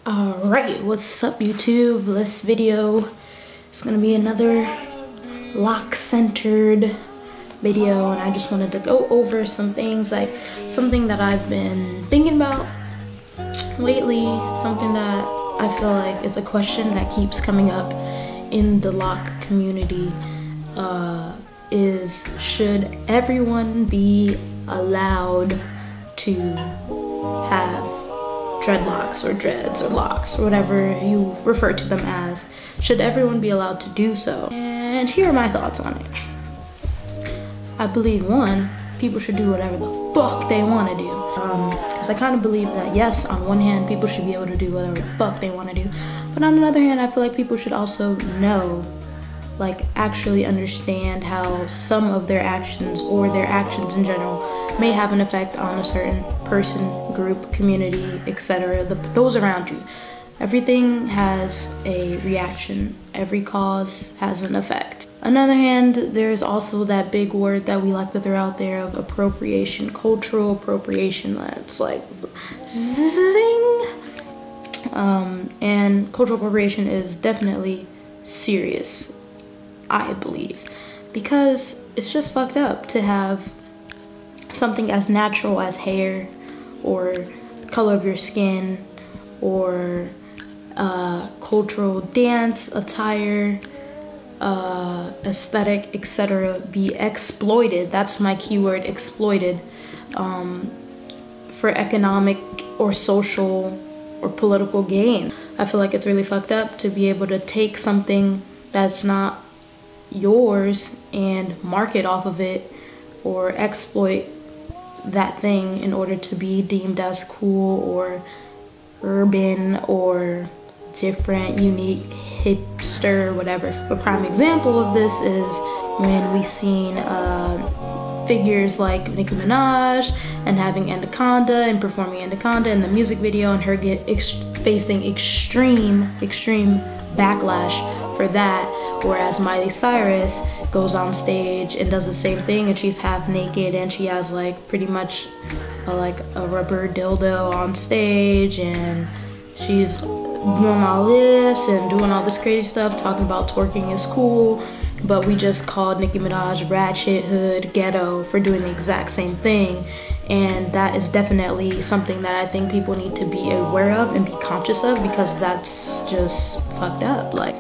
Alright, what's up YouTube? This video is gonna be another lock-centered video, and I just wanted to go over some things, like something that I've been thinking about lately, something that I feel like is a question that keeps coming up in the lock community, is should everyone be allowed to have dreadlocks or dreads or locks or whatever you refer to them as? Should everyone be allowed to do so? And here are my thoughts on it. I believe, one, people should do whatever the fuck they want to do. Because I kind of believe that, yes, on one hand, people should be able to do whatever the fuck they want to do. But on another hand, I feel like people should also know, like actually understand how some of their actions or their actions in general may have an effect on a certain person, group, community, etc. Those around you. Everything has a reaction. Every cause has an effect. On the other hand, there's also that big word that we like to throw out there of appropriation, cultural appropriation. That's like zing. And cultural appropriation is definitely serious, I believe, because it's just fucked up to have something as natural as hair or the color of your skin or cultural dance, attire, aesthetic, etc. be exploited. That's my keyword, exploited, for economic or social or political gain. I feel like it's really fucked up to be able to take something that's not yours and market off of it or exploit that thing in order to be deemed as cool or urban or different, unique, hipster, whatever. A prime example of this is when we seen figures like Nicki Minaj and having Anaconda and performing Anaconda in the music video, and her facing extreme backlash for that. Whereas Miley Cyrus goes on stage and does the same thing, and she's half naked and she has like pretty much like a rubber dildo on stage, and she's doing all this and doing all this crazy stuff, talking about twerking is cool, but we just called Nicki Minaj ratchet, hood, ghetto for doing the exact same thing. And that is definitely something that I think people need to be aware of and be conscious of, because that's just fucked up. Like,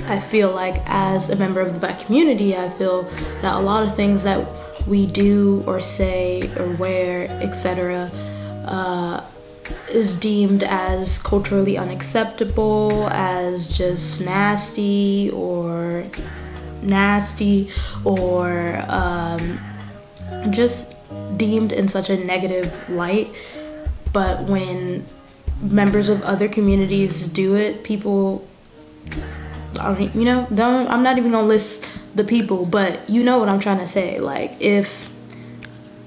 I feel like as a member of the Black community, I feel that a lot of things that we do or say or wear, etc., is deemed as culturally unacceptable, as just nasty or just deemed in such a negative light. But when members of other communities do it, people, you know, I'm not even gonna list the people, but you know what I'm trying to say. Like, if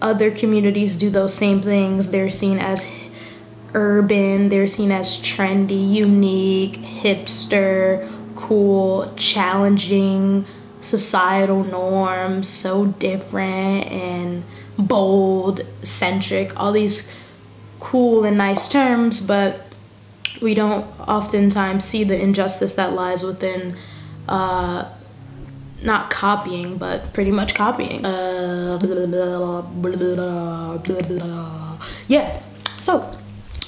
other communities do those same things, they're seen as urban, they're seen as trendy, unique, hipster, cool, challenging societal norms, so different and bold, centric, all these cool and nice terms, but we don't oftentimes see the injustice that lies within not copying, but pretty much copying. Yeah, so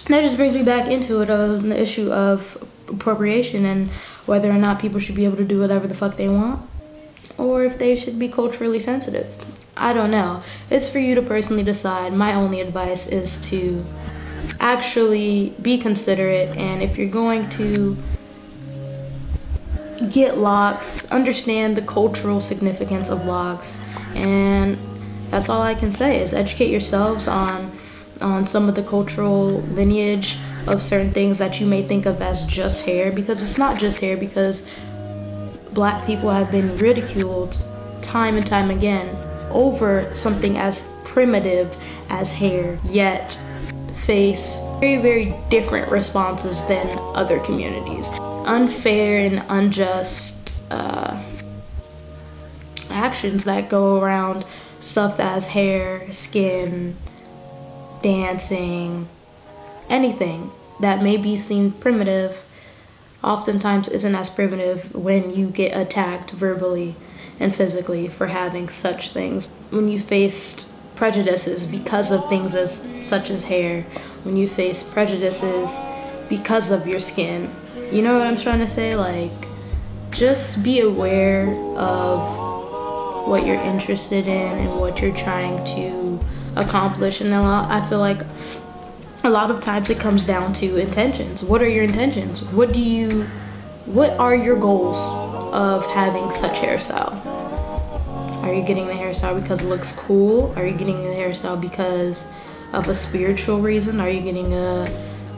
that just brings me back into it, the issue of appropriation and whether or not people should be able to do whatever the fuck they want, or if they should be culturally sensitive. I don't know. It's for you to personally decide. My only advice is to actually be considerate, and if you're going to get locks, understand the cultural significance of locks. And that's all I can say, is educate yourselves on some of the cultural lineage of certain things that you may think of as just hair, because it's not just hair, because Black people have been ridiculed time and time again over something as primitive as hair, yet face very different responses than other communities. Unfair and unjust actions that go around stuff as hair, skin, dancing, anything that maybe seem primitive oftentimes isn't as primitive when you get attacked verbally and physically for having such things. When you faced prejudices because of things such as hair, when you face prejudices because of your skin, you know what I'm trying to say? Like, just be aware of what you're interested in and what you're trying to accomplish. And I feel like a lot of times it comes down to intentions. What are your intentions? What are your goals of having such hairstyle? Are you getting the hairstyle because it looks cool? Are you getting the hairstyle because of a spiritual reason? Are you getting the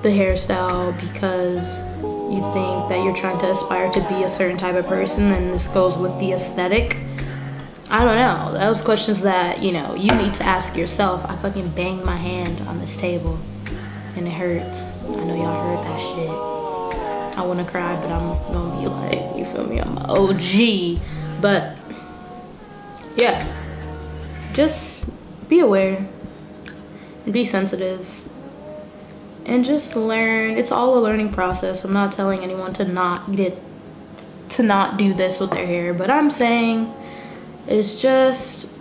hairstyle because you think that you're trying to aspire to be a certain type of person and this goes with the aesthetic? I don't know. Those questions that, you need to ask yourself. I fucking banged my hand on this table and it hurts. I know y'all heard that shit. I want to cry, but I'm gonna be like, you feel me? I'm an OG. But yeah, just be aware and be sensitive and just learn. It's all a learning process. I'm not telling anyone to not do this with their hair, but I'm saying is just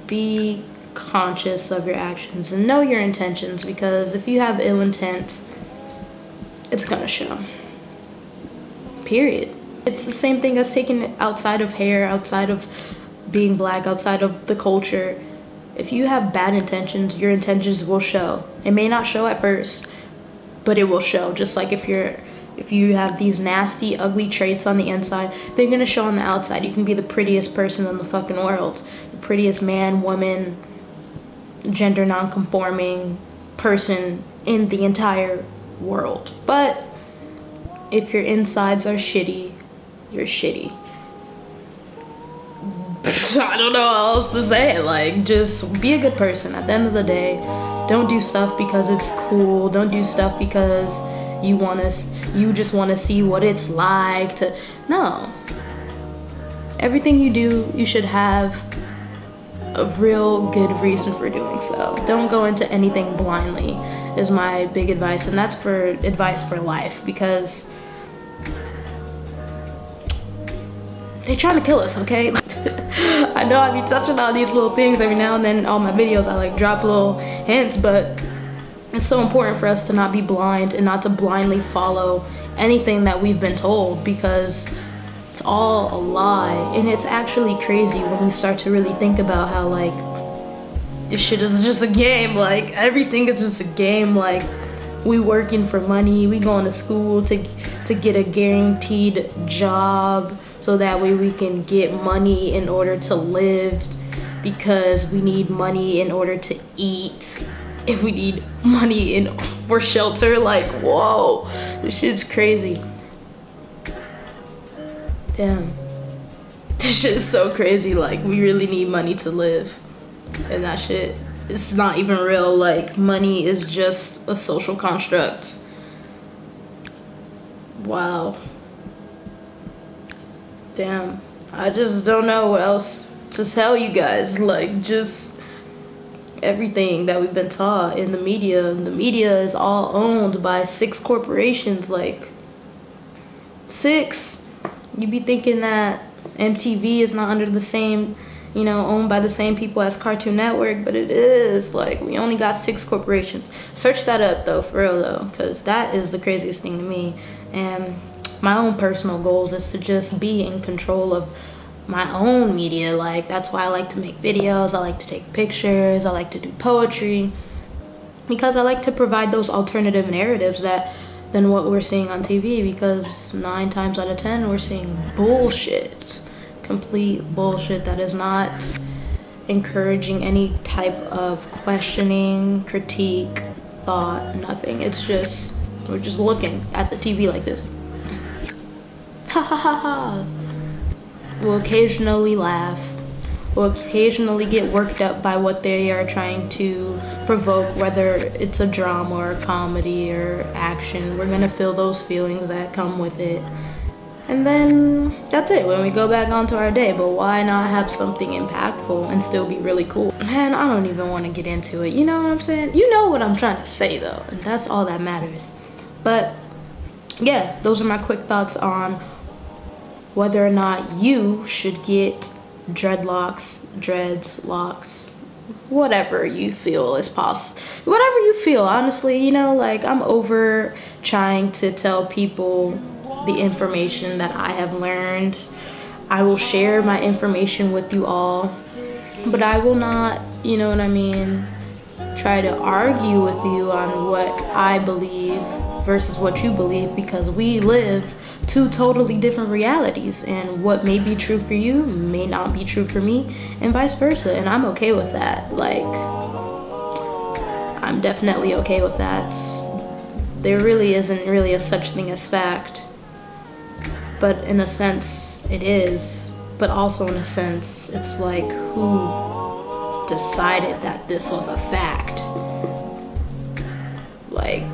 be conscious of your actions and know your intentions, because if you have ill intent, it's gonna show. Period. It's the same thing as taking it outside of hair, outside of being black, outside of the culture. If you have bad intentions, your intentions will show. It may not show at first, but it will show. Just like if you have these nasty, ugly traits on the inside, they're gonna show on the outside. You can be the prettiest person in the fucking world, the prettiest man, woman, gender non-conforming person in the entire world. But if your insides are shitty, you're shitty. I don't know how else to say it. Like, just be a good person. At the end of the day, don't do stuff because it's cool. Don't do stuff because you just want to see what it's like to. No. Everything you do, you should have a real good reason for doing so. Don't go into anything blindly is my big advice, and that's for advice for life, because they're trying to kill us, okay? I know I be touching on these little things every now and then in all my videos. I like drop little hints, but it's so important for us to not be blind and not to blindly follow anything that we've been told, because it's all a lie. And it's actually crazy when you start to really think about how, like, this shit is just a game. Like, everything is just a game. Like, we working for money, we going to school to get a guaranteed job so that way we can get money in order to live, because we need money in order to eat. If we need money for shelter, like, whoa, this shit's crazy. Damn, this shit is so crazy. Like, we really need money to live, and that shit, it's not even real. Like, money is just a social construct. Wow. Damn, I just don't know what else to tell you guys. Like, just everything that we've been taught in the media. The media is all owned by 6 corporations, like 6. You be thinking that MTV is not under the same, owned by the same people as Cartoon Network, but it is. Like, we only got 6 corporations. Search that up though, for real though, because that is the craziest thing to me. And my own personal goals is to just be in control of my own media. Like, that's why I like to make videos, I like to take pictures, I like to do poetry, because I like to provide those alternative narratives than what we're seeing on TV, because 9 times out of 10 we're seeing bullshit, complete bullshit that is not encouraging any type of questioning, critique, thought, nothing. It's just, we're just looking at the TV like this. Ha ha ha ha. We'll occasionally laugh. We'll occasionally get worked up by what they are trying to provoke, whether it's a drama or a comedy or action. We're gonna feel those feelings that come with it. And then that's it when we go back onto our day. But why not have something impactful and still be really cool? Man, I don't even want to get into it. You know what I'm saying? You know what I'm trying to say though, and that's all that matters. But yeah, those are my quick thoughts on whether or not you should get dreadlocks, dreads, locks, whatever you feel is possible. Whatever you feel, honestly, you know, like I'm over trying to tell people the information that I have learned. I will share my information with you all, but I will not, you know what I mean, try to argue with you on what I believe versus what you believe, because we live two totally different realities, and what may be true for you may not be true for me, and vice versa. And I'm okay with that. Like, I'm definitely okay with that. There really isn't really a such thing as fact, but in a sense it is, but also in a sense it's like, who decided that this was a fact? Like,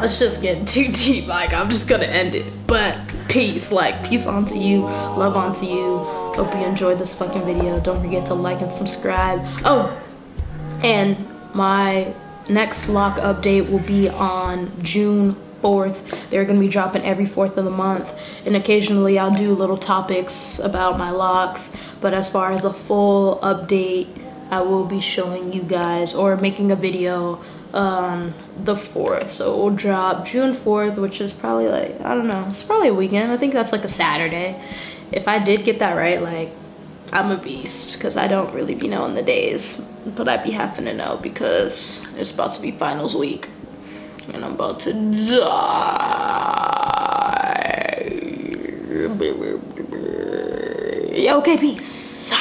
it's just getting too deep. Like, I'm just gonna end it. But peace. Like, peace onto you, love onto you. Hope you enjoyed this fucking video. Don't forget to like and subscribe. Oh, and my next lock update will be on June 4th. They're gonna be dropping every 4th of the month, and occasionally I'll do little topics about my locks, but as far as a full update, I will be showing you guys or making a video the 4th. So it will drop June 4th, which is probably like, I don't know, it's probably a weekend. I think that's like a Saturday. If I did get that right, like, I'm a beast, because I don't really be knowing the days, but I be having to know because it's about to be finals week and I'm about to die. Yeah, okay, peace.